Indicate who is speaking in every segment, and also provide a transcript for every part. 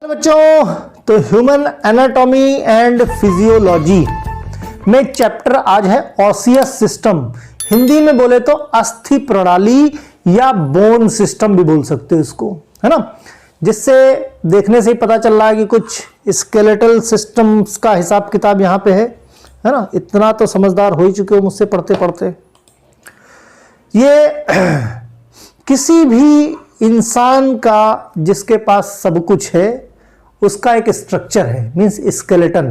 Speaker 1: बच्चों, तो human anatomy and physiology में चैप्टर आज है ऑसियस सिस्टम। हिंदी में बोले तो अस्थि प्रणाली या बोन सिस्टम भी बोल सकते हो इसको, है ना। जिससे देखने से ही पता चल रहा है कि कुछ स्केलेटल सिस्टम्स का हिसाब किताब यहाँ पे है ना। इतना तो समझदार हो ही चुके हो मुझसे पढ़ते पढ़ते। ये किसी भी इंसान का जिसके पास सब कुछ है उसका एक स्ट्रक्चर है, मींस स्केलेटन,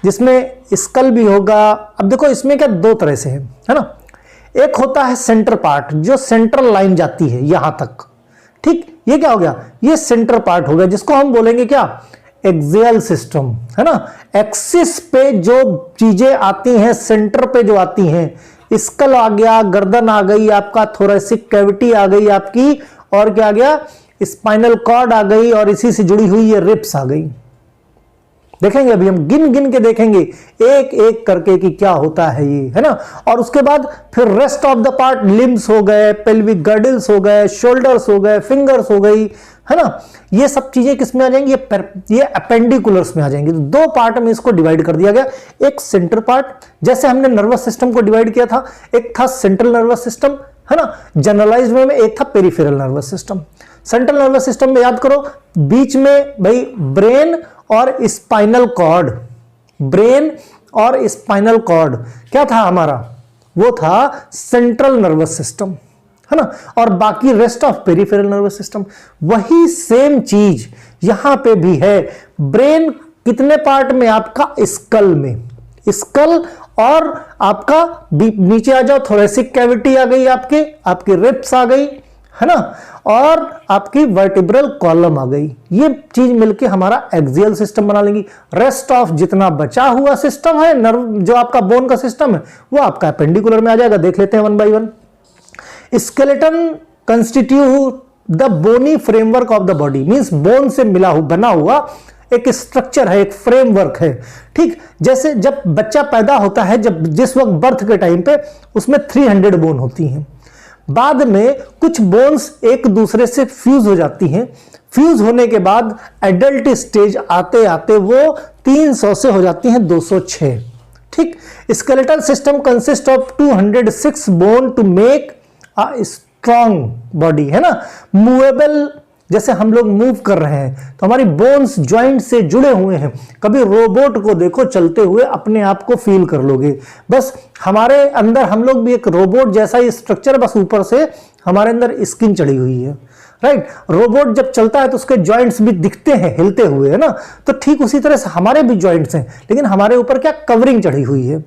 Speaker 1: जिसमें स्कल भी होगा। अब देखो इसमें क्या दो तरह से है ना। एक होता है सेंटर पार्ट, जो सेंट्रल लाइन जाती है यहां तक, ठीक। ये क्या हो गया, ये सेंटर पार्ट हो गया, जिसको हम बोलेंगे क्या, एक्सियल सिस्टम, है ना। एक्सिस पे जो चीजें आती हैं, सेंटर पे जो आती हैं, स्कल आ गया, गर्दन आ गई आपका, थोरेसिक कैविटी आ गई आपकी, और क्या आ गया, स्पाइनल कॉर्ड आ गई, और इसी से जुड़ी हुई ये रिप्स आ गई। देखेंगे अभी हम गिन गिन के देखेंगे एक एक करके कि क्या होता है ये, है ना। और उसके बाद फिर rest of the part, limbs हो गए, पेल्विक गर्डल्स हो गए, शोल्डर्स हो गए, फिंगर्स हो गई, है ना। ये सब चीजें किस में आ जाएंगी, ये अपेंडिकुलर्स में आ जाएंगी। तो दो पार्ट में इसको डिवाइड कर दिया गया। एक सेंटर पार्ट, जैसे हमने नर्वस सिस्टम को डिवाइड किया था, एक था सेंट्रल नर्वस सिस्टम, है ना, जनरलाइज्ड वे में, एक था peripheral nervous system. Central nervous system में याद करो, बीच में भाई ब्रेन और स्पाइनल कॉर्ड, ब्रेन और स्पाइनल कॉर्ड क्या था हमारा, वो था सेंट्रल नर्वस सिस्टम, है ना। और बाकी rest of peripheral nervous system. वही सेम चीज यहां पे भी है। ब्रेन कितने पार्ट में, आपका स्कल में, स्कल, और आपका नीचे आ जाओ, थोरेसिक कैविटी आ गई, आपकी रिप्स आ गई, है ना, और आपकी वर्टिब्रल कॉलम आ गई। ये चीज मिलके हमारा एक्सियल सिस्टम बना लेंगी। रेस्ट ऑफ जितना बचा हुआ सिस्टम है, नर्व जो आपका बोन का सिस्टम है, वो आपका एपेंडिकुलर में आ जाएगा। देख लेते हैं one by one. Skeleton constitute the bony framework of the body, means bone से बना हुआ एक स्ट्रक्चर है, एक फ्रेमवर्क है, ठीक। जैसे जब बच्चा पैदा होता है, जिस वक्त बर्थ के टाइम पे, उसमें 300 बोन होती हैं। बाद में कुछ बोन्स एक दूसरे से फ्यूज हो जाती हैं। फ्यूज होने के बाद एडल्ट स्टेज आते आते वो 300 से हो जाती हैं 206, ठीक। Skeletal system consist of 206 bone to make a strong body, है ना। मूवेबल, जैसे हम लोग मूव कर रहे हैं तो हमारी बोन्स ज्वाइंट से जुड़े हुए हैं। कभी रोबोट को देखो चलते हुए, अपने आप को फील कर लोगे। बस हमारे अंदर हम लोग भी एक रोबोट जैसा ही स्ट्रक्चर, बस ऊपर से हमारे अंदर स्किन चढ़ी हुई है, राइट। रोबोट जब चलता है तो उसके जॉइंट्स भी दिखते हैं हिलते हुए, है ना। तो ठीक उसी तरह से हमारे भी जॉइंट्स हैं, लेकिन हमारे ऊपर क्या कवरिंग चढ़ी हुई है।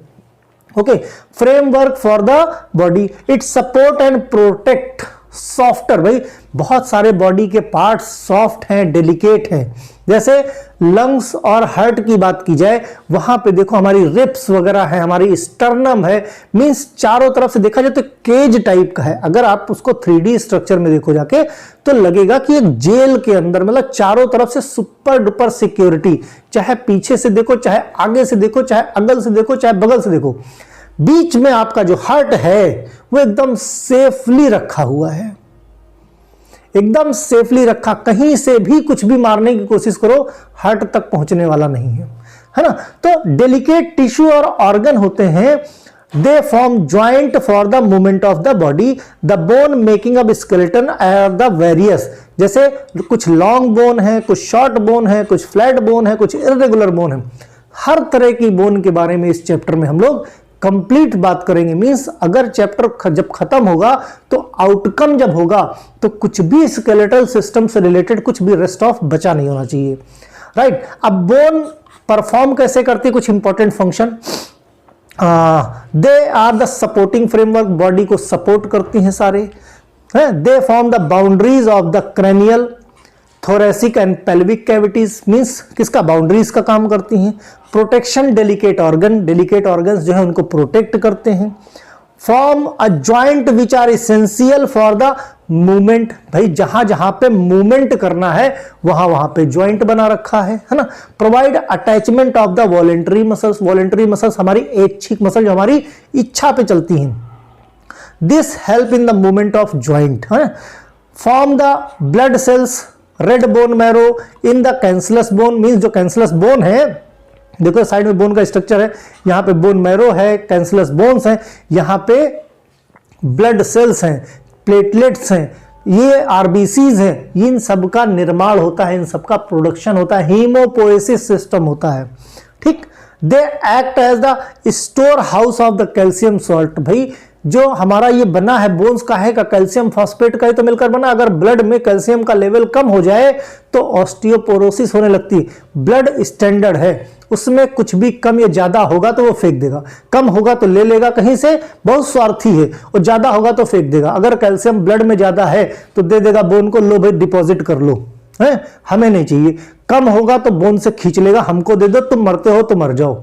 Speaker 1: Okay, framework for the body, it support and protect softer. भाई बहुत सारे बॉडी के पार्ट्स सॉफ्ट हैं, डेलिकेट हैं। जैसे लंग्स और हार्ट की बात की जाए, वहां पे देखो हमारी रिप्स वगैरह है, हमारी स्टर्नम है, मींस चारों तरफ से देखा जाए तो केज टाइप का है। अगर आप उसको 3D स्ट्रक्चर में देखो जाके तो लगेगा कि एक जेल के अंदर, मतलब चारों तरफ से सुपर डुपर सिक्योरिटी, चाहे पीछे से देखो, चाहे आगे से देखो, चाहे अगल से देखो, चाहे बगल से देखो। बीच में आपका जो हार्ट है वो एकदम सेफली रखा हुआ है, एकदम सेफली रखा। कहीं से भी कुछ भी मारने की कोशिश करो, हार्ट तक पहुंचने वाला नहीं है ना। तो डेलिकेट टिश्यू और ऑर्गन होते हैं, they form joint for the movement of the body, the bone making up skeleton are the various. जैसे कुछ लॉन्ग बोन है, कुछ शॉर्ट बोन है, कुछ फ्लैट बोन है, कुछ इर्रेगुलर बोन है। हर तरह की बोन के बारे में इस चैप्टर में हम लोग कंप्लीट बात करेंगे। मींस अगर चैप्टर जब खत्म होगा तो आउटकम जब होगा तो कुछ भी स्केलेटल सिस्टम से रिलेटेड कुछ भी रेस्ट ऑफ बचा नहीं होना चाहिए, राइट। अब बोन परफॉर्म कैसे करती है, कुछ important function. They are the supporting framework, body को सपोर्ट करती हैं सारे। They form the boundaries of the cranial, thoracic and pelvic cavities, means किसका, बाउंड्रीज का काम करती हैं। Protection, delicate organ, delicate organs जो है उनको प्रोटेक्ट करते हैं। Form a joint which are essential for the movement, भाई जहां जहां पे मूवमेंट करना है वहां वहां पे जॉइंट बना रखा है ना। Provide attachment of the voluntary muscles, voluntary muscles हमारी ऐच्छिक मसल जो हमारी इच्छा पे चलती हैं। This help in the movement of joint, है। Form the blood cells, red bone marrow in the cancellous bone, means जो कैंसलस बोन है, देखो साइड में बोन का स्ट्रक्चर है, यहाँ पे बोन मैरो है, कैंसलस बोन्स हैं, यहाँ पे ब्लड सेल्स हैं, प्लेटलेट्स हैं, ये आरबीसीज हैं, इन सब का निर्माण होता है, इन सब का प्रोडक्शन होता है, हीमोपोएसिस सिस्टम होता है। ठीक, they act as the store house of the calcium salt. भाई जो हमारा ये बना है बोन्स का है का कैल्शियम फॉस्फेट का ही तो मिलकर बना, अगर ब्लड में कैल्शियम का लेवल कम हो जाए तो ऑस्टियोपोरोसिस होने लगती है। ब्लड स्टैंडर्ड है, उसमें कुछ भी कम या ज्यादा होगा तो वो फेंक देगा, कम होगा तो ले लेगा कहीं से, बहुत स्वार्थी है, और ज्यादा होगा तो फेंक देगा। अगर कैल्शियम ब्लड में ज्यादा है तो दे देगा बोन को, लो भाई डिपॉजिट कर लो, है हमें नहीं चाहिए। कम होगा तो बोन से खींच लेगा, हमको दे दो, तुम मरते हो तो मर जाओ,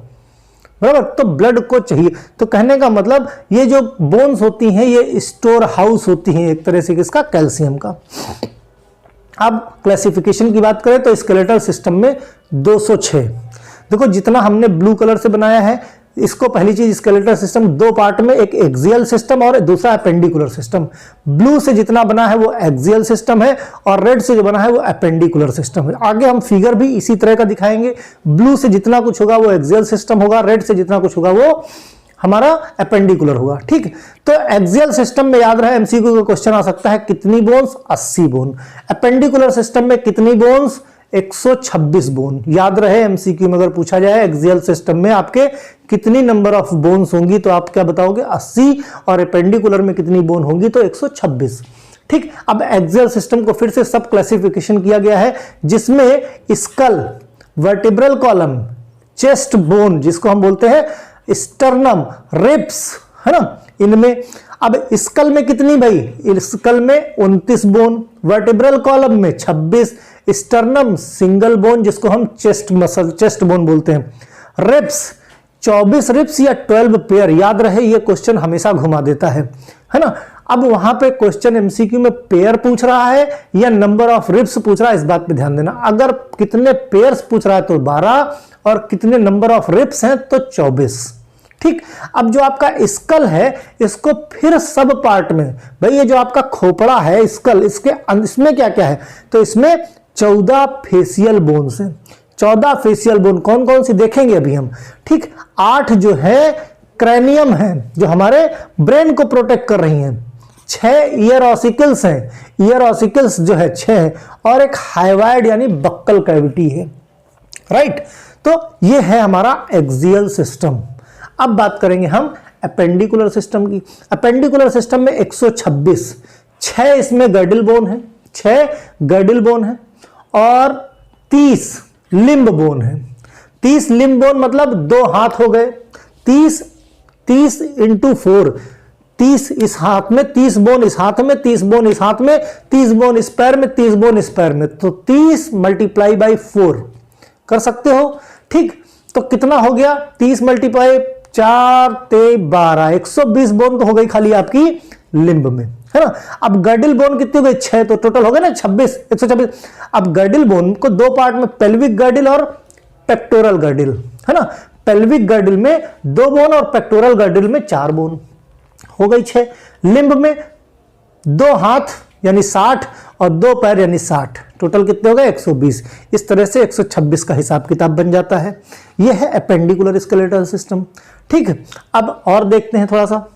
Speaker 1: बराबर। तो ब्लड को चाहिए। तो कहने का मतलब ये जो बोन्स होती हैं ये स्टोर हाउस होती हैं एक तरह से किसका, कैल्शियम का। अब क्लासिफिकेशन की बात करें तो स्केलेटल सिस्टम में 206, देखो जितना हमने ब्लू कलर से बनाया है इसको, पहली चीज स्केलेटल सिस्टम दो पार्ट में, एक एक्सियल सिस्टम और दूसरा अपेंडिकुलर सिस्टम। ब्लू से जितना बना है वो एक्सियल सिस्टम है और रेड से जो बना है वो अपेंडिकुलर सिस्टम है। आगे हम फिगर भी इसी तरह का दिखाएंगे, ब्लू से जितना कुछ होगा वो एक्सियल सिस्टम होगा, रेड से जितना कुछ होगा वो हमारा अपेंडिकुलर होगा। ठीक, तो एक्सियल सिस्टम में याद रहे एमसीक्यू का क्वेश्चन आ सकता है, कितनी बोन्स, 80 बोन। अपेंडिकुलर सिस्टम में कितनी बोन्स, 126 बोन। याद रहे एमसीक्यू में अगर पूछा जाए एक्सियल सिस्टम में आपके कितनी नंबर ऑफ बोन्स होंगी तो आप क्या बताओगे, 80, और अपेंडिकुलर में कितनी बोन होंगी तो 126। ठीक, अब एक्सियल सिस्टम को फिर से सब क्लासिफिकेशन किया गया है, जिसमें skull, vertebral column, chest bone जिसको हम बोलते हैं स्टर्नम, रिब्स, है ना, इनमें। अब स्कल में कितनी भाई, स्कल में 29 बोन, वर्टिब्रल कॉलम में 26, स्टर्नम सिंगल बोन जिसको हम चेस्ट मसल, चेस्ट बोन बोलते हैं, रिब्स 24 रिब्स या 12 पेयर। याद रहे ये क्वेश्चन हमेशा घुमा देता है ना। अब वहां पे क्वेश्चन एमसीक्यू में पेयर पूछ रहा है या नंबर ऑफ रिब्स पूछ रहा है, इस बात पे ध्यान देना। अगर कितने पेयर्स पूछ रहा है तो 12, और कितने नंबर ऑफ रिब्स हैं तो 24। ठीक, अब जो आपका स्कल है इसको फिर सब पार्ट में, भाई ये जो आपका खोपड़ा है स्कल, इसमें क्या क्या है, तो इसमें 14 फेशियल बोन्स हैं। 14 फेशियल बोन कौन कौन सी देखेंगे अभी हम। ठीक, 8 जो है क्रैनियम है जो हमारे ब्रेन को प्रोटेक्ट कर रही हैं, 6 ईयर ऑसिकल्स हैं, ईयर ऑसिकल्स जो है 6, और एक हाइवाइड यानी बक्कल कैविटी है, राइट। तो ये है हमारा एक्सियल सिस्टम। अब बात करेंगे हम अपेंडिकुलर सिस्टम की। अपेंडिकुलर सिस्टम में 126, 6 इसमें गर्डिल बोन है, 6 गर्डिल बोन है, और 30 लिम्ब बोन है। 30 लिम्ब बोन मतलब 2 हाथ हो गए, 30 × 4, 30 इस हाथ में, 30 बोन इस हाथ में, 30 बोन इस हाथ में, 30 बोन इस पैर में, 30 बोन इस पैर में, तो 30 × 4 कर सकते हो। ठीक, तो कितना हो गया, 30 × 4 × 12, 120 बोन तो हो गई खाली आपकी लिम्ब में, है ना। अब गर्डिल बोन कितनी हो गई, 6, तो टोटल हो गए ना 26, 126। अब गर्डिल बोन को 2 पार्ट में, पेल्विक गर्डिल और पेक्टोरल गर्डिल, है ना। पेल्विक गर्डिल में 2 बोन और पेक्टोरल गर्डिल में 4 बोन, हो गई 6। लिम्ब में 2 हाथ यानी 60 और 2 पैर यानी 60, टोटल कितने हो गए 120। इस तरह से 126 का हिसाब किताब बन जाता है। यह है अपेंडिकुलर स्केलेटल सिस्टम। ठीक, अब और देखते हैं थोड़ा सा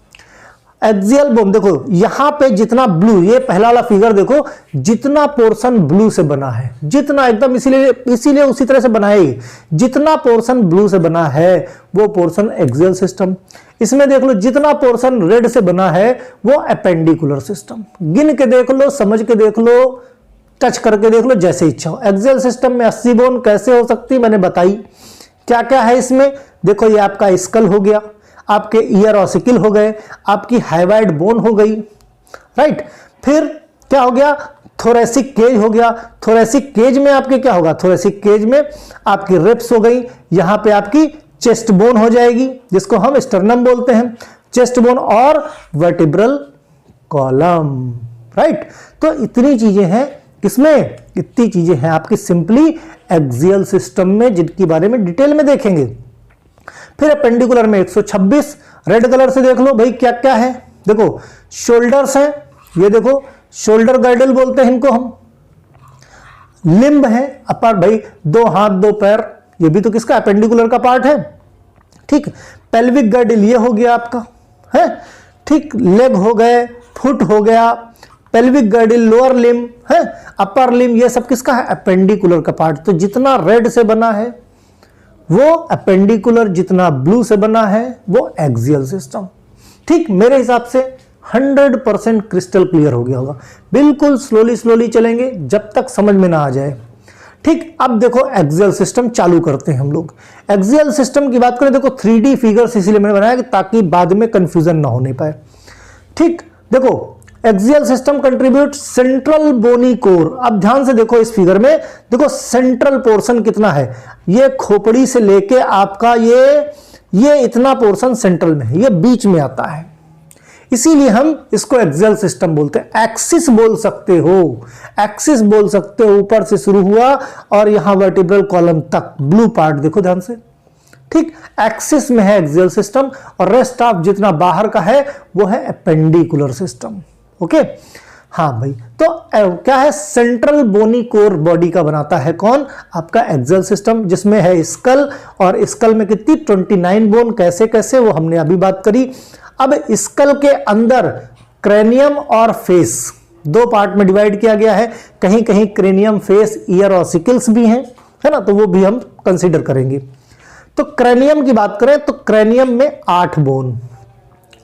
Speaker 1: एक्सियल बोन। देखो यहां पे जितना ब्लू, ये पहला वाला फिगर देखो, जितना पोर्शन ब्लू से बना है, जितना एकदम, इसीलिए उसी तरह से बना है, जितना पोर्शन ब्लू से बना है वो पोर्शन एक्सियल सिस्टम। इसमें देख लो जितना पोर्शन रेड से बना है वो अपेंडिकुलर सिस्टम। गिन के देख लो, समझ के देख लो, टच करके देख लो, जैसे इच्छा हो। एक्सियल सिस्टम में 80 बोन कैसे हो सकती मैंने बताई। क्या क्या है इसमें, देखो ये आपका स्कल हो गया, आपके ईयर ऑसिकल हो गए, आपकी हाइवाइड बोन हो गई, राइट। फिर क्या हो गया, थोरेसिक केज हो गया। थोरेसिक केज में आपके क्या होगा, थोरेसिक केज में आपकी रिब्स हो गई, यहां पे आपकी चेस्ट बोन हो जाएगी जिसको हम स्टर्नम बोलते हैं, चेस्ट बोन और वर्टिब्रल कॉलम, राइट। तो इतनी चीजें हैं किसमें, इतनी चीजें हैं आपकी सिंपली एक्सियल सिस्टम में, जिनके बारे में डिटेल में देखेंगे। फिर अपेंडिकुलर में 126, रेड कलर से देख लो भाई क्या क्या है। देखो शोल्डर्स हैं, ये देखो शोल्डर गर्डल बोलते हैं इनको हम, लिम्ब है अपर, भाई 2 हाथ 2 पैर, ये भी तो किसका एपेंडिकुलर का पार्ट है, ठीक। पेल्विक गर्डिल ये हो गया आपका है, ठीक। लेग हो गए, फुट हो गया, पेल्विक गर्डिल, लोअर लिम्ब है, अपर लिम्ब, ये सब किसका है, एपेंडिकुलर का पार्ट। तो जितना रेड से बना है वो एपेंडिकुलर, जितना ब्लू से बना है वो एक्सियल सिस्टम, ठीक। मेरे हिसाब से 100% क्रिस्टल क्लियर हो गया होगा। बिल्कुल स्लोली स्लोली चलेंगे जब तक समझ में ना आ जाए, ठीक। अब देखो एक्सियल सिस्टम चालू करते हैं हम लोग। एक्सियल सिस्टम की बात करें, देखो 3D फिगर्स इसलिए मैंने बनाया कि ताकि बाद में कंफ्यूजन ना होने पाए, ठीक। देखो एक्सियल सिस्टम कंट्रीब्यूट सेंट्रल बोनी कोर। अब ध्यान से देखो इस फिगर में, देखो सेंट्रल पोर्शन कितना है, ये खोपड़ी से लेके आपका ये इतना पोर्शन सेंट्रल में है, ये बीच में आता है, इसीलिए हम इसको एक्सियल सिस्टम बोलते हैं। एक्सिस बोल सकते हो, एक्सिस बोल सकते हो, ऊपर से शुरू हुआ और यहां वर्टिब्रल कॉलम तक, ब्लू पार्ट देखो ध्यान से, ठीक। एक्सिस में है एक्सियल सिस्टम और रेस्ट ऑफ जितना बाहर का है वो है एपेंडिकुलर सिस्टम, ओके। हाँ भाई, तो क्या है, सेंट्रल बोनी कोर बॉडी का बनाता है कौन, आपका एक्सियल सिस्टम, जिसमें है स्कल, और स्कल में कितनी 29 बोन, कैसे कैसे वो हमने अभी बात करी। अब स्कल के अंदर क्रेनियम और फेस 2 पार्ट में डिवाइड किया गया है, कहीं कहीं क्रेनियम, फेस, ईयर और सिकल्स भी हैं, है ना, तो वो भी हम कंसीडर करेंगे। तो क्रेनियम की बात करें तो क्रेनियम में 8 बोन,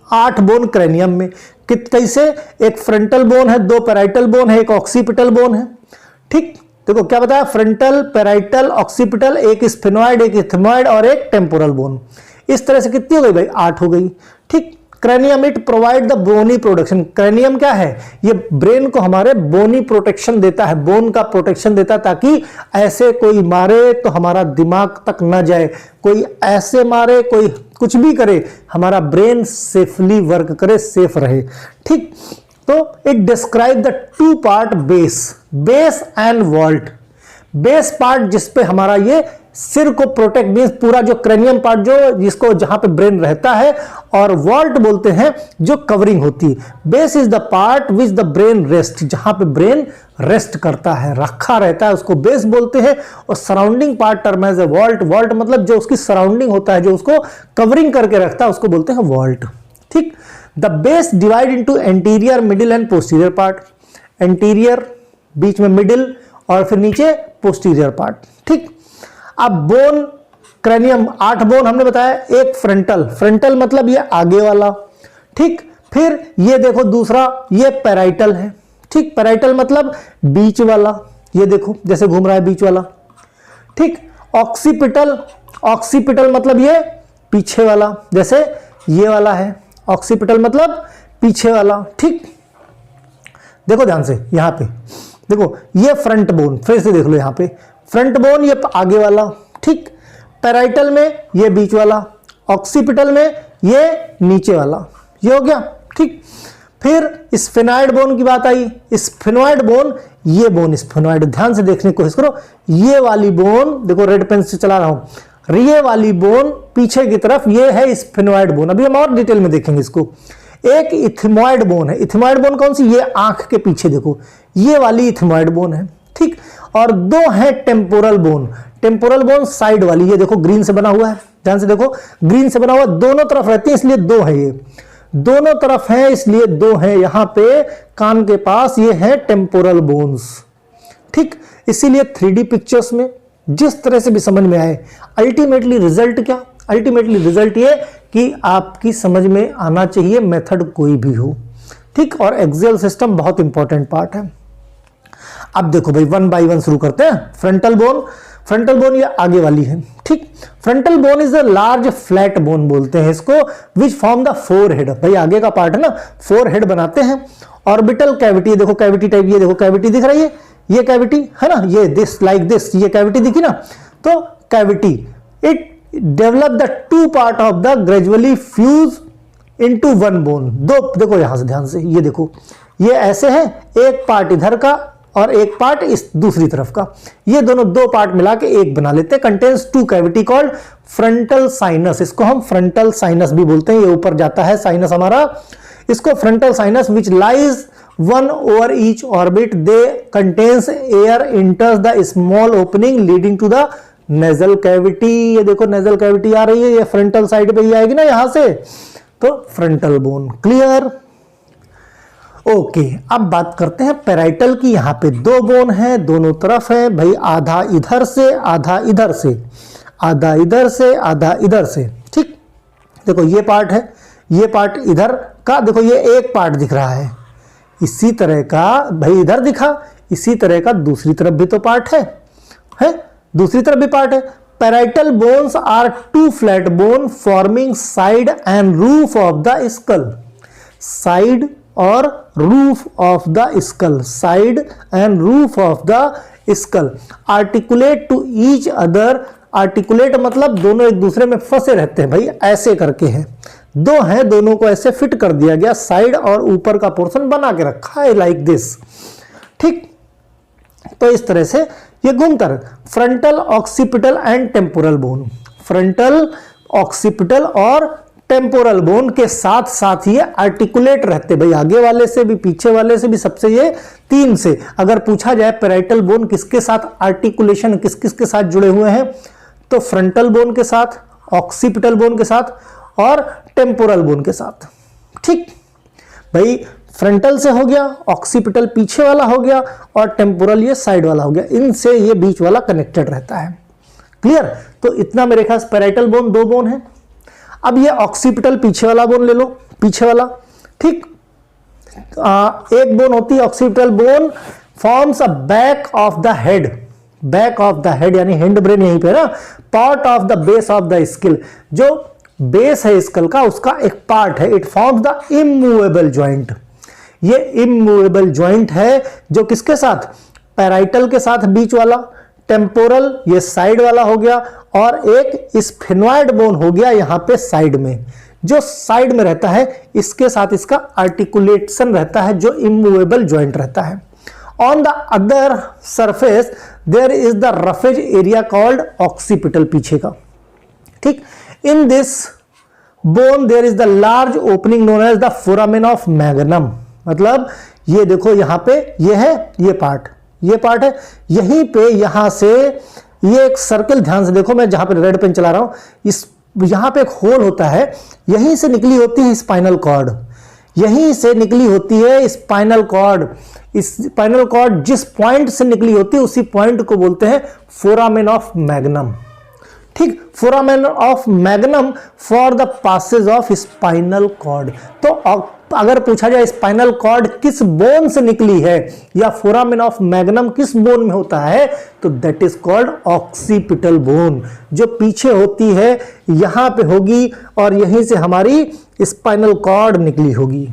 Speaker 1: 8 बोन क्रेनियम में, कैसे, एक फ्रंटल बोन है, 2 पैराइटल बोन है, एक ऑक्सीपिटल बोन है, ठीक। देखो क्या बताया, फ्रंटल, पैराइटल, ऑक्सीपिटल, एक स्फेनॉइड, एक इथमॉइड और एक टेम्पोरल बोन। इस तरह से कितनी हो गई भाई, 8 हो गई, ठीक। Cranium it provide the bony protection. Cranium क्या है, ये ब्रेन को हमारे बोनी प्रोटेक्शन देता है, बोन का प्रोटेक्शन देता है, ताकि ऐसे कोई मारे तो हमारा दिमाग तक न जाए, कोई ऐसे मारे, कोई कुछ भी करे, हमारा ब्रेन सेफली वर्क करे, सेफ रहे, ठीक। तो it describe the 2 part base and vault. Base part जिसपे हमारा ये सिर को प्रोटेक्ट, मींस पूरा जो क्रेनियम पार्ट जो जिसको जहां पे ब्रेन रहता है, और वॉल्ट बोलते हैं जो कवरिंग होती है। Base is the part which the brain rest, जहां पे ब्रेन रेस्ट करता है, रखा रहता है, उसको बेस बोलते हैं। और surrounding part term as a vault, vault मतलब जो उसकी सराउंडिंग होता है, जो उसको कवरिंग करके रखता है, उसको बोलते हैं वॉल्ट, ठीक। The base divide into anterior, middle and posterior part. Anterior बीच में, मिडिल और फिर नीचे पोस्टीरियर पार्ट, ठीक। अब बोन, क्रेनियम 8 बोन हमने बताया, एक फ्रंटल, फ्रंटल मतलब ये आगे वाला, ठीक। फिर ये देखो दूसरा, ये पैराइटल है, ठीक। पैराइटल मतलब बीच वाला, ये देखो जैसे घूम रहा है बीच वाला, ठीक। ऑक्सीपिटल, ऑक्सीपिटल मतलब ये पीछे वाला, जैसे ये वाला है, ऑक्सीपिटल मतलब पीछे वाला, ठीक। देखो ध्यान से यहां पे देखो, ये फ्रंट बोन, फिर से देख लो यहां पे फ्रंट बोन, ये आगे वाला, ठीक। पैराइटल में ये बीच वाला, ऑक्सीपिटल में ये नीचे वाला, ये हो गया, ठीक। फिर स्फेनॉइड बोन की बात आई, स्फेनॉइड बोन, ये बोन स्फेनॉइड, ध्यान से देखने की कोशिश करो, ये वाली बोन देखो, रेड पेन से चला रहा हूं, ये वाली बोन पीछे की तरफ, ये है स्फेनॉइड बोन। अभी हम और डिटेल में देखेंगे इसको। एक इथमॉइड बोन है, इथमॉइड बोन कौन सी, ये आंख के पीछे देखो, ये वाली इथमॉइड बोन है, ठीक। और 2 है temporal bone, temporal bone side वाली, ये देखो ग्रीन से बना हुआ है, ध्यान से देखो ग्रीन से बना हुआ, दोनों तरफ रहती है इसलिए 2 है, ये दोनों तरफ है इसलिए 2 है। यहां पे कान के पास ये है टेम्पोरल बोन्स, ठीक। इसीलिए 3D पिक्चर्स में जिस तरह से भी समझ में आए, अल्टीमेटली रिजल्ट क्या, अल्टीमेटली रिजल्ट ये कि आपकी समझ में आना चाहिए, मेथड कोई भी हो, ठीक। और एक्सियल सिस्टम बहुत इंपॉर्टेंट पार्ट है। अब देखो भाई 1 बाय 1 शुरू करते हैं। फ्रंटल बोन, फ्रंटल बोन ये आगे वाली है, ठीक। Frontal bone is a large flat bone बोलते हैं इसको, विच फॉर्म द फोरहेड, भाई आगे का पार्ट है ना, फोरहेड बनाते हैं। ऑर्बिटल कैविटी, देखो कैविटी टाइप, ये देखो कैविटी दिख रही है, ये कैविटी है ना, ये दिस लाइक दिस, ये कैविटी दिखी ना, तो cavity, it develop the 2 part of the gradually fuse into 1 bone. 2 देखो यहां से ध्यान से, ये देखो ये ऐसे है, एक पार्ट इधर का और एक पार्ट इस दूसरी तरफ का, ये दोनों 2 पार्ट मिला के एक बना लेते हैं। Contains 2 cavity called frontal sinus, इसको हम फ्रंटल साइनस भी बोलते हैं, ये ऊपर जाता है साइनस हमारा, इसको frontal sinus which lies one over each orbit. They contains air enters the small opening leading to the nasal cavity. ये देखो nasal cavity आ रही है, ये frontal side पे ही आएगी ना यहां से, तो frontal bone. क्लियर? ओके, अब बात करते हैं पैराइटल की. यहां पे दो बोन है, दोनों तरफ है भाई, आधा इधर से आधा इधर से, आधा इधर से आधा इधर से. ठीक, देखो ये पार्ट है, ये पार्ट इधर का, देखो ये एक पार्ट दिख रहा है. इसी तरह का भाई इधर दिखा, इसी तरह का दूसरी तरफ भी तो पार्ट है दूसरी तरफ भी पार्ट है. Parietal bones are two flat bone forming side and roof of the skull. Side और roof of the skull, side and roof of the skull. Articulate to each other. Articulate मतलब दोनों एक दूसरे में फंसे रहते हैं भाई, ऐसे करके है, दो हैं, दोनों को ऐसे फिट कर दिया गया, साइड और ऊपर का पोर्शन बना के रखा है लाइक दिस. ठीक, तो इस तरह से ये घूमकर. Frontal, occipital and temporal bone. Frontal, occipital और टेम्पोरल बोन के साथ साथ ये आर्टिकुलेट रहते भाई, आगे वाले से भी पीछे वाले से भी, सबसे ये तीन से. अगर पूछा जाए पैराइटल बोन किसके साथ आर्टिकुलेशन, किस किस के साथ जुड़े हुए हैं, तो फ्रंटल बोन के साथ, ऑक्सीपिटल बोन के साथ और टेम्पोरल बोन के साथ. ठीक भाई, फ्रंटल से हो गया, ऑक्सीपिटल पीछे वाला हो गया और टेम्पोरल ये साइड वाला हो गया. इनसे ये बीच वाला कनेक्टेड रहता है. क्लियर? तो इतना मेरे ख्याल पैराइटल बोन दो बोन है. अब ये ऑक्सीपिटल पीछे वाला बोन ले लो, पीछे वाला. ठीक, एक बोन होती है occipital bone, forms a back of the head. Back of the head यानी हैंड ब्रेन यहीं पे ना, part of the base of the skill. जो बेस है स्कल का, उसका एक पार्ट है. It forms the immovable joint. ये इमूवेबल ज्वाइंट है जो किसके साथ, पैराइटल के साथ बीच वाला, टेम्पोरल ये साइड वाला हो गया, और एक स्फेनॉइड बोन हो गया यहां पे साइड में, जो साइड में रहता है, इसके साथ इसका आर्टिकुलेशन रहता है, जो इमूवेबल ज्वाइंट रहता है. On the other surface there is the roughage area called occipital, पीछे का. ठीक, in this bone there is the large opening known as the foramen of magnum. मतलब ये देखो यहां पे ये है, ये पार्ट है, यहीं पे यहां से ये एक सर्कल, ध्यान से देखो, मैं जहां पे रेड पेन चला रहा हूं, इस यहां पे एक होल होता है, यहीं से निकली होती है स्पाइनल कॉर्ड, यहीं से निकली होती है स्पाइनल कॉर्ड. स्पाइनल कॉर्ड जिस पॉइंट से निकली होती है उसी पॉइंट को बोलते हैं फोरामेन ऑफ मैग्नम. ठीक, foramen of magnum for the passage of spinal cord. तो अगर पूछा जाए स्पाइनल कॉर्ड किस बोन से निकली है या फोरामेन ऑफ मैग्नम किस बोन में होता है, तो that is called occipital bone. जो पीछे होती है यहां पे होगी और यहीं से हमारी स्पाइनल कॉर्ड निकली होगी.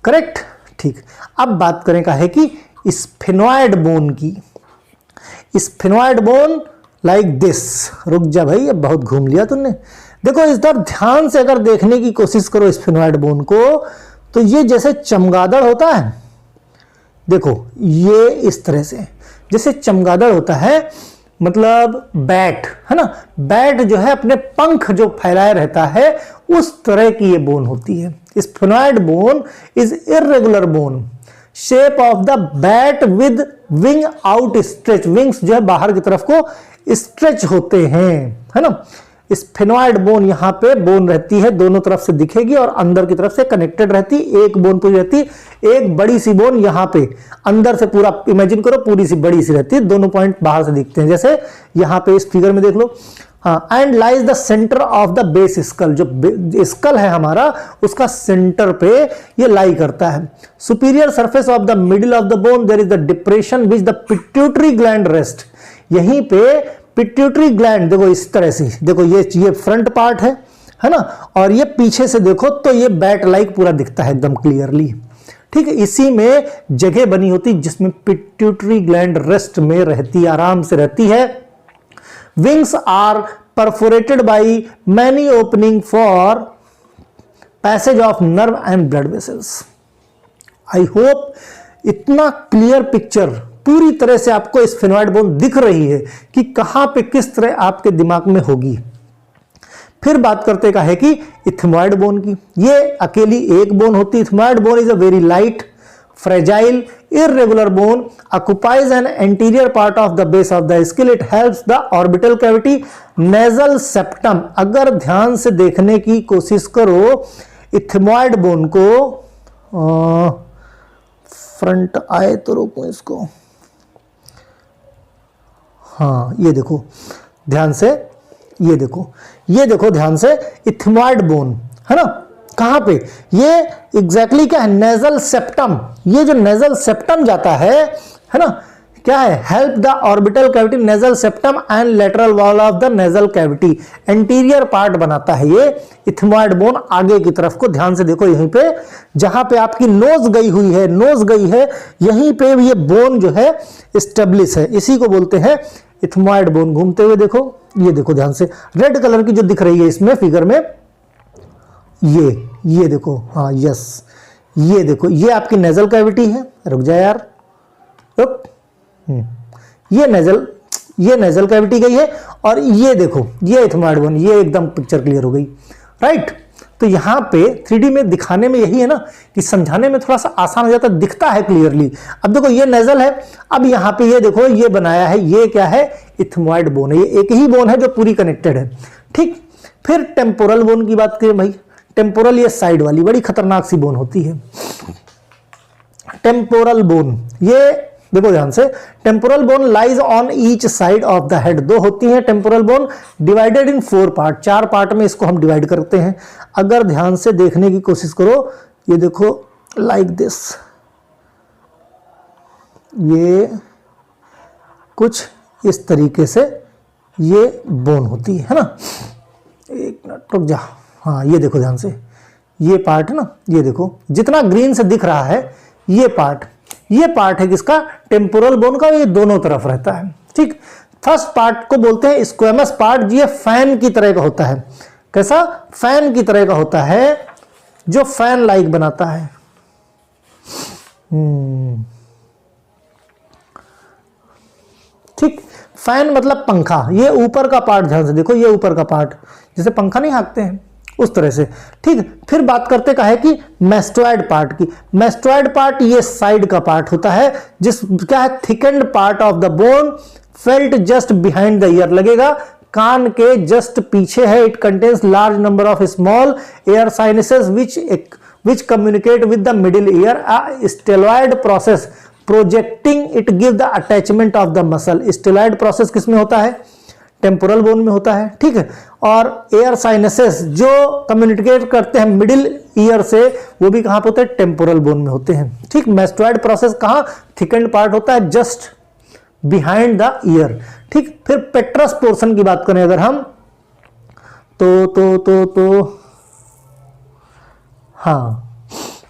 Speaker 1: करेक्ट? ठीक, अब बात करें का है कि स्फेनॉइड बोन की. Sphenoid bone like this. रुक जा भाई, अब बहुत घूम लिया तुमने. देखो इस तरफ ध्यान से अगर देखने की कोशिश करो स्फेनॉइड बोन को, तो ये जैसे चमगादड़ होता है, देखो ये इस तरह से जैसे चमगादड़ होता है, मतलब बैट है ना, बैट जो है अपने पंख जो फैलाए रहता है, उस तरह की ये बोन होती है. Sphenoid bone is irregular bone, shape of the bat with wing out stretch. Wings जो है बाहर की तरफ को स्ट्रेच होते हैं, है ना. स्फेनॉइड बोन यहां पे बोन रहती है, दोनों तरफ से दिखेगी और अंदर की तरफ से कनेक्टेड रहती. एक बोन पूरी रहती, एक बड़ी सी बोन यहां पे अंदर से पूरा इमेजिन करो, पूरी सी बड़ी सी रहती है, दोनों पॉइंट बाहर से दिखते हैं, जैसे यहां पे इस फिगर में देख लो. हाँ, and lies the centre of the base skull. जो स्कल है हमारा, उसका सेंटर पे ये लाई करता है. Superior surface of the middle of the bone there is the depression which the pituitary gland rest. यहीं पे पिट्यूटरी ग्लैंड देखो इस तरह से, देखो ये फ्रंट पार्ट है ना, और ये पीछे से देखो तो ये बैट लाइक पूरा दिखता है एकदम क्लियरली. ठीक है, इसी में जगह बनी होती जिसमें पिट्यूटरी ग्लैंड रेस्ट में रहती, आराम से रहती है. Wings are perforated by many opening for passage of nerve and blood vessels. I hope इतना क्लियर पिक्चर पूरी तरह से आपको स्फेनॉइड बोन दिख रही है कि कहां पे किस तरह आपके दिमाग में होगी. फिर बात करते का है कि इथमॉइड बोन की, ये अकेली एक बोन होती है। Ethmoid bone is a very light fragile irregular bone occupies an anterior part of the base of the skull. It helps the orbital cavity, nasal septum. अगर ध्यान से देखने की कोशिश करो इथमॉइड बोन को, फ्रंट आए तो रोको इसको, हाँ ये देखो ध्यान से, ये देखो ध्यान से, इथमॉइड बोन है ना, कहां पे, ये एग्जैक्टली क्या है, नेजल सेप्टम। ये जो नेजल सेप्टम जाता है ना, क्या है, help the orbital cavity, nasal septum and lateral wall of the nasal cavity, anterior part बनाता है ये इथमॉइड बोन आगे की तरफ को। ध्यान से देखो यहीं पे जहां पे आपकी नोज गई हुई है, यहीं पे ये बोन जो है स्टेब्लिश है, इसी को बोलते हैं इथमॉइड बोन। घूमते हुए देखो, ये देखो ध्यान से, रेड कलर की जो दिख रही है इसमें फिगर में, ये देखो, हाँ यस, ये देखो, ये आपकी नेजल कैविटी है, रुक जा यार, ये नेजल कैविटी गई है, और ये देखो ये इथमॉइड बोन, ये एकदम पिक्चर क्लियर हो गई, राइट। तो यहां पे 3D में दिखाने में यही है ना कि समझाने में थोड़ा सा आसान हो जाता है, दिखता है क्लियरली। अब देखो ये नेजल है, अब यहां पे ये देखो ये बनाया है, ये क्या है, इथमॉइड बोन है, ये एक ही बोन है जो पूरी कनेक्टेड है, ठीक। फिर टेम्पोरल बोन की बात करें भाई, टेम्पोरल ये साइड वाली बड़ी खतरनाक सी बोन होती है टेम्पोरल बोन। ये देखो ध्यान से, temporal bone lies on each side of the head, दो होती हैं temporal bone, divided in 4 part, 4 part में इसको हम डिवाइड करते हैं। अगर ध्यान से देखने की कोशिश करो, ये देखो लाइक दिस, ये कुछ इस तरीके से ये बोन होती है ना। एक मिनट रुक जा, हाँ ये देखो ध्यान से, ये पार्ट है ना, ये देखो जितना ग्रीन से दिख रहा है ये पार्ट है किसका, टेम्पोरल बोन का, ये दोनों तरफ रहता है, ठीक। फर्स्ट पार्ट को बोलते हैं स्क्वेमस पार्ट, ये फैन की तरह का होता है। कैसा, फैन की तरह का होता है, जो फैन लाइक बनाता है। ठीक, फैन मतलब पंखा, ये ऊपर का पार्ट, ध्यान से देखो, ये ऊपर का पार्ट, जैसे पंखा नहीं हाँकते हैं उस तरह से, ठीक। फिर बात करते का है कि मैस्टोइड पार्ट की। मैस्टोइड पार्ट ये साइड का पार्ट होता है, जिस क्या है, thickened part of the bone felt just behind the year, लगेगा कान के जस्ट पीछे है। It contains large number of small air sinuses which communicate with the middle ear. A stelloid process projecting it give the attachment of the muscle. stelloid process किसमें होता है, temporal bone में होता है, ठीक है। और एयर साइनसेस जो कम्युनिकेट करते हैं मिडिल ईयर से, वो भी कहां पे होते हैं, टेम्पोरल बोन में होते हैं, ठीक। मैस्टोइड प्रोसेस कहां, थिकेंड पार्ट होता है जस्ट बिहाइंड द ईयर, ठीक। फिर पेट्रस पोर्शन की बात करें अगर हम, तो हाँ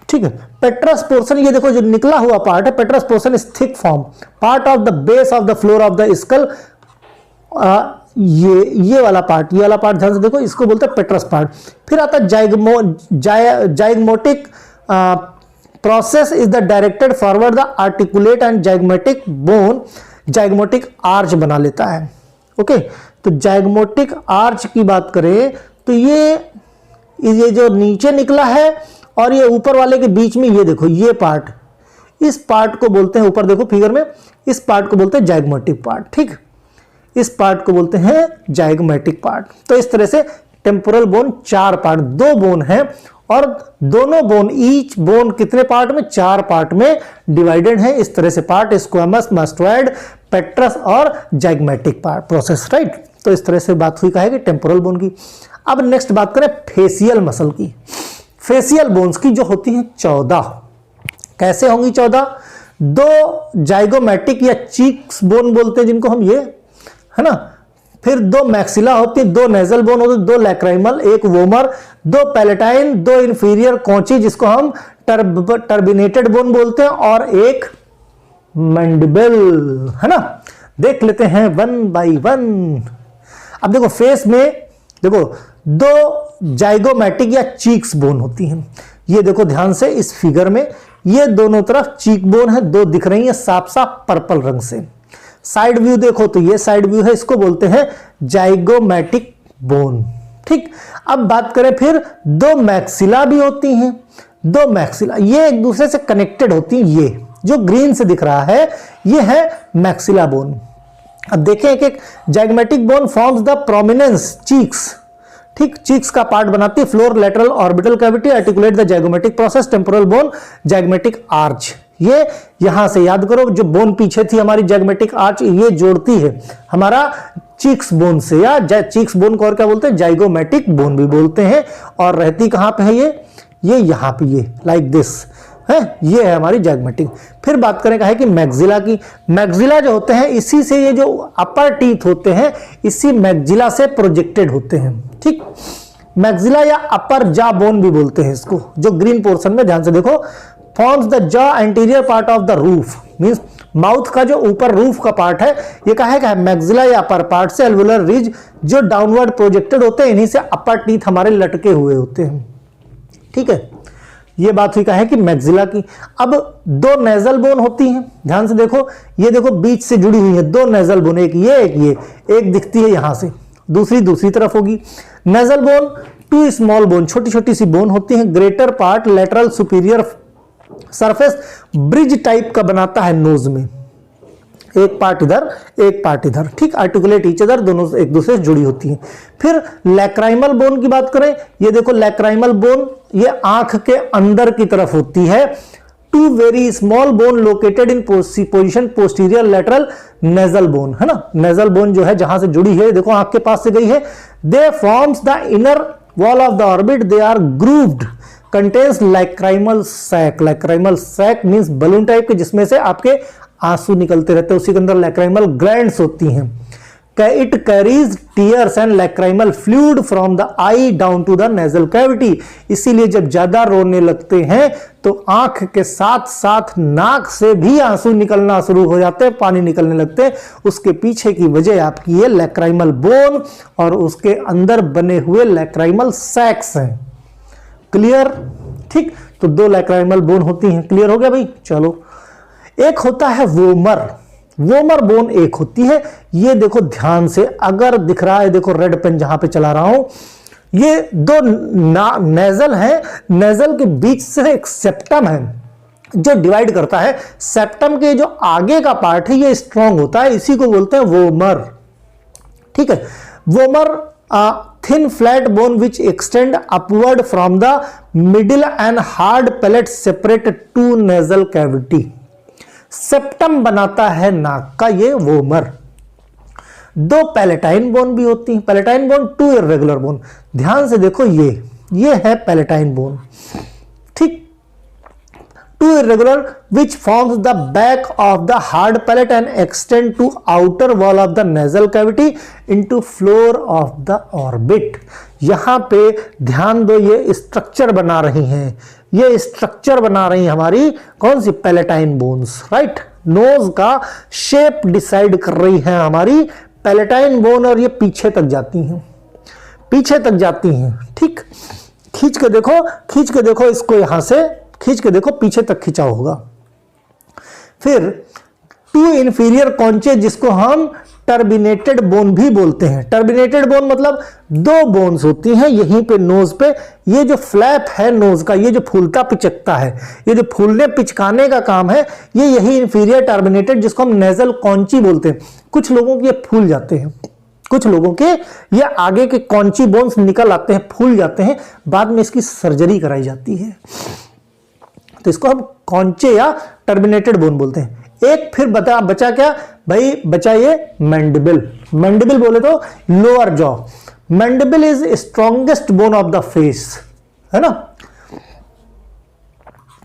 Speaker 1: ठीक है, पेट्रस पोर्शन, ये देखो जो निकला हुआ पार्ट है, पेट्रस portion is thick form part of the base of the floor of the school. ये वाला पार्ट, ये वाला पार्ट ध्यान से देखो, इसको बोलते हैं पेट्रस पार्ट। फिर आता है zygomatic process is the directed forward the articulate and zygomatic bone, zygomatic arch बना लेता है, ओके। तो जाइगमोटिक आर्च की बात करें तो ये जो नीचे निकला है और ये ऊपर वाले के बीच में, ये देखो ये पार्ट, इस पार्ट को बोलते हैं, ऊपर देखो फिगर में, इस पार्ट को बोलते हैं जाइगमेटिक पार्ट, ठीक। इस पार्ट को बोलते हैं जाइगमेटिक पार्ट। तो इस तरह से टेम्पोरल बोन 4 पार्ट, 2 बोन है, और दोनों बोन, ईच बोन कितने पार्ट में, 4 पार्ट में डिवाइडेड है। इस तरह से पार्ट स्क्वेमस, मैस्टोइड, पेट्रस और जाइगमेटिक पार्ट प्रोसेस, राइट। तो इस तरह से बात हुई कहेगी टेम्पोरल बोन की। अब नेक्स्ट बात करें फेशियल मसल की। फेशियल बोन्स की जो होती हैं 14, कैसे होंगी 14, 2 जाइगोमेटिक या चीक्स बोन बोलते हैं जिनको हम, ये है ना। फिर 2 मैक्सिला होती है, 2 नेजल बोन होती है, 2 lacrimal, 1 vomer, 2 palatine, 2 inferior Cauchy जिसको हम टर्बिनेटेड बोन बोलते हैं, और 1 मैंडिबल, है ना। देख लेते हैं 1 बाई 1। अब देखो फेस में देखो 2 जाइगोमेटिक या चीक्स बोन होती हैं, ये देखो ध्यान से इस फिगर में, ये दोनों तरफ चीक बोन है, 2 दिख रही है साफ साफ पर्पल रंग से। साइड व्यू देखो तो ये साइड व्यू है, इसको बोलते हैं जाइगोमेटिक बोन, ठीक, अब बात करें फिर दो मैक्सिला भी होती हैं। दो मैक्सिला ये एक दूसरे से कनेक्टेड होती हैं। ये जो ग्रीन से दिख रहा है ये है मैक्सिला बोन। अब देखें एक एक zygomatic bone forms the prominence cheeks. ठीक, चीक्स का पार्ट बनाती है floor lateral orbital cavity articulate the zygomatic process temporal bone zygomatic arch. ये यहां से याद करो जो बोन पीछे थी हमारी जाइगोमेटिक आर्च ये जोड़ती है हमारा चीक्स बोन से, या चीक्स बोन को और क्या बोलते हैं जाइगोमेटिक बोन भी बोलते हैं। और रहती कहां पे है ये यहां पे, ये लाइक दिस है, ये है हमारी जाइगोमेटिक। फिर बात करें है कि मैक्सिला की। मैक्सिला जो होते हैं इसी से ये जो अपर टीथ होते हैं इसी मैक्सिला से प्रोजेक्टेड होते हैं। ठीक, मैक्सिला या अपर जा बोन भी बोलते हैं इसको, जो ग्रीन पोर्शन में ध्यान से देखो forms the jaw anterior part of the roof, means mouth का जो ऊपर रूफ का पार्ट है ये कहा है मैक्सिला या अपर पार्ट से एल्वुलर रिज जो डाउनवर्ड प्रोजेक्टेड होते हैं, इन्हीं से अपर टीथ हमारे लटके हुए होते हैं। ठीक है, ये बात हुई है कि मैक्सिला की। अब दो नेजल बोन होती हैं, ध्यान से देखो, ये देखो बीच से जुड़ी हुई है दो नेजल बोन, एक ये एक दिखती है यहां से, दूसरी तरफ होगी। Nasal bone two small bone, छोटी छोटी सी बोन होती हैं। Greater part lateral superior surface bridge type का बनाता है नोज में, एक पार्ट इधर एक पार्ट इधर। ठीक, आर्टिकुलेट ईच अदर, दोनों एक दूसरे से जुड़ी होती हैं। फिर लैक्राइमल बोन की बात करें, ये देखो लैक्राइमल बोन ये आंख के अंदर की तरफ होती है। Two very small bone located in position posterior lateral nasal bone, है ना। नेजल बोन जो है जहां से जुड़ी है देखो आंख के पास से गई है। They forms the inner wall of the orbit, they are grooved, contains lacrimal sac. Lacrimal sac means balloon type के जिसमें से आपके आंसू निकलते रहते हैं, उसी के अंदर लैक्राइमल ग्लैंड्स होती हैं। It carries tears and lacrimal fluid from the eye down to the nasal cavity. इसीलिए जब ज्यादा रोने लगते हैं तो आंख के साथ साथ नाक से भी आंसू निकलना शुरू हो जाते हैं, पानी निकलने लगते हैं। उसके पीछे की वजह आपकी ये लैक्राइमल बोन और उसके अंदर बने हुए लैक्राइमल सैक्स हैं। क्लियर? ठीक, तो दो लैक्राइमल बोन होती हैं। क्लियर हो गया भाई? चलो, एक होता है वोमर। वोमर बोन एक होती है, ये देखो ध्यान से, अगर दिख रहा है देखो रेड पेन जहां पे चला रहा हूं, ये दो नेजल है, नेजल के बीच से एक सेप्टम है जो डिवाइड करता है। सेप्टम के जो आगे का पार्ट है ये स्ट्रांग होता है, इसी को बोलते हैं वोमर। ठीक है, vomer thin flat bone which extend upward from the middle and hard palate separate to nasal cavity. Septum बनाता है नाक का ये वोमर। दो पैलेटाइन बोन भी होती हैं। Palatine bone two irregular bone, ध्यान से देखो ये है पैलेटाइन बोन। ठीक, two irregular which forms the back of the hard palate and extend to outer wall of the nasal cavity into floor of the orbit. यहां पे ध्यान दो, ये स्ट्रक्चर बना रही हैं, ये स्ट्रक्चर बना रही है हमारी कौन सी पैलेटाइन बोन्स, राइट। नोज का शेप डिसाइड कर रही है हमारी पैलेटाइन बोन, और ये पीछे तक जाती हैं, पीछे तक जाती हैं। ठीक, खींच के देखो इसको, यहां से खींच के देखो पीछे तक खींचा होगा। फिर टू इंफीरियर कॉन्चे जिसको हम टर्बिनेटेड बोन भी बोलते हैं। टर्बिनेटेड बोन मतलब दो बोन्स होती हैं यहीं पे नोज पे। ये जो फ्लैप है नोज का, ये जो फूलता पिचकता है, ये जो फूलने पिचकाने का काम है, ये यही इंफीरियर टर्बिनेटेड जिसको हम नेजल कॉन्ची बोलते हैं। कुछ लोगों के ये फूल जाते हैं, कुछ लोगों के ये आगे के कॉन्ची बोन्स निकल आते हैं, फूल जाते हैं, बाद में इसकी सर्जरी कराई जाती है, तो इसको हम कॉन्चे या टर्मिनेटेड बोन बोलते हैं। एक फिर बचा क्या भाई? बचा ये मैंडिबल। मैंडिबल बोले तो lower jaw. Mandible is strongest bone of the face, है ना।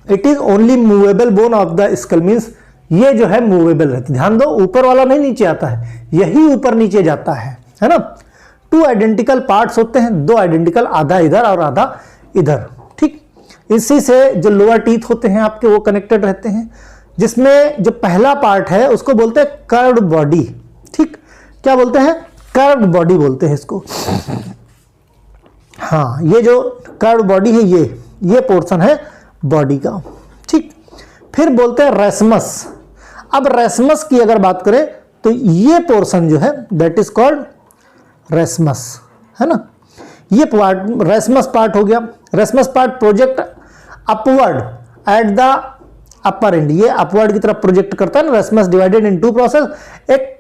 Speaker 1: It is only movable bone of the school, means ये जो है मूवेबल रहती। ध्यान दो, ऊपर वाला नहीं नीचे आता है, यही ऊपर नीचे जाता है ना। टू आइडेंटिकल पार्ट्स होते हैं, दो आइडेंटिकल, आधा इधर और आधा इधर। ठीक, इसी से जो लोअर टीथ होते हैं आपके वो कनेक्टेड रहते हैं, जिसमें जो पहला पार्ट है उसको बोलते हैं कर्व्ड बॉडी। ठीक, क्या बोलते हैं? कर्व्ड बॉडी बोलते हैं इसको। हाँ, ये जो कर्व्ड बॉडी है ये पोर्शन है बॉडी का। ठीक, फिर बोलते हैं रेसमस। अब रेसमस की अगर बात करें तो ये पोर्शन जो है दैट इज कॉल्ड रेसमस, है ना। ये पार्ट रेसमस पार्ट हो गया। Ramus part project upward at the upper end, ये अपवर्ड की तरफ प्रोजेक्ट करता है ना। Ramus divided into process, एक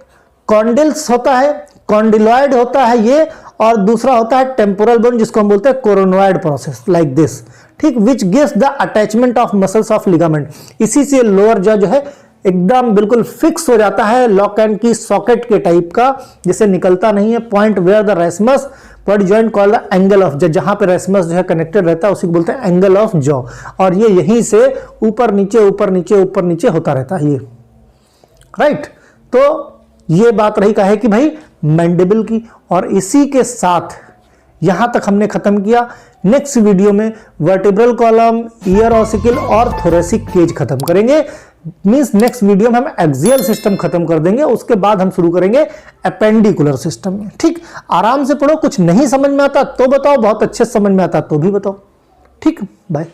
Speaker 1: कॉन्डिल्स होता है, कॉन्डिलॉइड होता है ये, और दूसरा होता है टेम्पोरल बोन जिसको हम बोलते हैं कोरोनॉइड प्रोसेस, लाइक दिस, ठीक, which gives the attachment of muscles of ligament. इसी से लोअर जॉ जो है एकदम बिल्कुल फिक्स हो जाता है, लॉक एंड की सॉकेट के टाइप का, जिसे निकलता नहीं है। Point where the ramus body joint called the angle of jaw, जहां पे रेसमस जो है कनेक्टेड रहता है उसी को बोलते हैं एंगल ऑफ जॉ, और ये यहीं से ऊपर नीचे ऊपर नीचे ऊपर नीचे होता रहता है ये, राइट। तो ये बात रही कहा है कि भाई मैंडिबल की, और इसी के साथ यहां तक हमने खत्म किया। नेक्स्ट वीडियो में वर्टिब्रल कॉलम, ईयर ऑसिकल और थोरेसिक केज खत्म करेंगे। मींस नेक्स्ट वीडियो में हम एक्सियल सिस्टम खत्म कर देंगे, उसके बाद हम शुरू करेंगे एपेंडिकुलर सिस्टम में। ठीक, आराम से पढ़ो, कुछ नहीं समझ में आता तो बताओ, बहुत अच्छे से समझ में आता तो भी बताओ। ठीक, बाय।